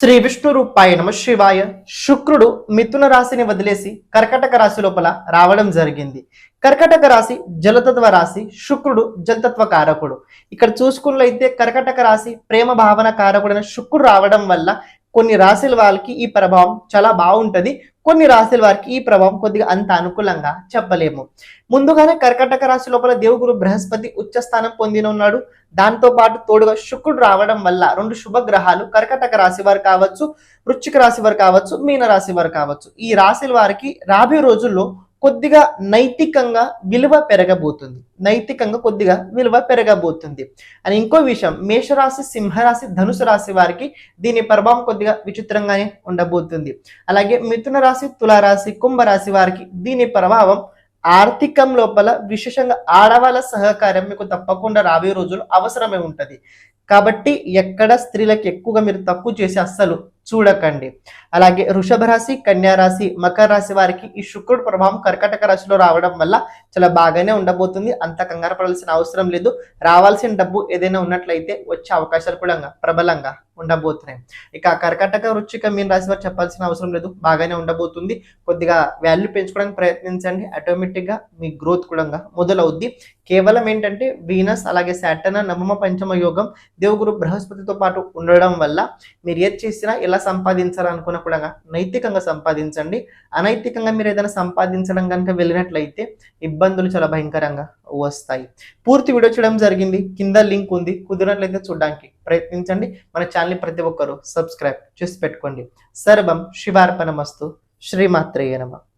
శ్రీ విష్ణు రూపాయ నమ శివాయ. శుక్రుడు మిథున రాశిని వదిలేసి కర్కటక రాశి లోపల రావడం జరిగింది. కర్కటక రాశి జలతత్వ రాశి, శుక్రుడు జలతత్వ కారకుడు. ఇక్కడ చూసుకున్నట్లయితే కర్కటక రాశి ప్రేమ భావన కారకుడైన శుక్రుడు రావడం వల్ల కొన్ని రాశుల వాళ్ళకి ఈ ప్రభావం చాలా బాగుంటది, కొన్ని రాశుల వారికి ఈ ప్రభావం కొద్దిగా అంత అనుకూలంగా చెప్పలేము. ముందుగానే కర్కటక రాశి లోపల దేవుగురు బృహస్పతి ఉచ్చస్థానం పొందిన ఉన్నాడు. దాంతో పాటు తోడుగా శుక్రుడు రావడం వల్ల రెండు శుభ గ్రహాలు కర్కటక రాశి వారు కావచ్చు, వృశ్చిక రాశి వారు కావచ్చు, మీన రాశి వారు కావచ్చు, ఈ రాశుల వారికి రాబోయే రోజుల్లో కొద్దిగా నైతికంగా విలువ పెరగబోతుంది, నైతికంగా కొద్దిగా విలువ పెరగబోతుంది. అని ఇంకో విషయం, మేషరాశి, సింహరాశి, ధనుసు రాశి వారికి దీని ప్రభావం కొద్దిగా విచిత్రంగానే ఉండబోతుంది. అలాగే మిథున రాశి, తులారాశి, కుంభరాశి వారికి దీని ప్రభావం ఆర్థికం లోపల విశేషంగా ఆడవాళ్ళ సహకారం మీకు తప్పకుండా రాబోయే రోజులు అవసరమే ఉంటది. కాబట్టి ఎక్కడ స్త్రీలకు ఎక్కువగా మీరు తక్కువ చేసి అస్సలు చూడకండి. అలాగే వృషభ రాశి, కన్యా రాశి, మకర రాశి వారికి ఈ శుక్రుడు ప్రభావం కర్కటక రాశిలో రావడం వల్ల చాలా బాగానే ఉండబోతుంది. అంత కంగారు పడాల్సిన అవసరం లేదు. రావాల్సిన డబ్బు ఏదైనా ఉన్నట్లయితే వచ్చే అవకాశాలు కూడా ప్రబలంగా ఉండబోతున్నాయి. ఇక కర్కటక, వృశ్చిక, మీన రాశి వారు చెప్పాల్సిన అవసరం లేదు, బాగానే ఉండబోతుంది. కొద్దిగా వాల్యూ పెంచుకోవడానికి ప్రయత్నించండి, ఆటోమేటిక్ గా మీ గ్రోత్ కూడా మొదలవుద్ది. కేవలం ఏంటంటే వీనస్ అలాగే సాటర్న్ నవమ పంచమ యోగం దేవుగురు బృహస్పతితో పాటు ఉండడం వల్ల మీరు ఏది చేసినా ఎలా సంపాదించాలనుకున్నా కూడా నైతికంగా సంపాదించండి. అనైతికంగా మీరు ఏదైనా సంపాదించడం కనుక వెళ్ళినట్లయితే ఇబ్బందులు చాలా భయంకరంగా వస్తాయి. పూర్తి వీడియో చూడడం జరిగింది, కింద లింక్ ఉంది, కుదిరినట్లయితే చూడడానికి ప్రయత్నించండి. మన ఛానల్ ప్రతి ఒక్కరూ సబ్స్క్రైబ్ చేసి పెట్టుకోండి. సర్వం శివార్పణమస్తు. శ్రీమాత్రేయ నమః.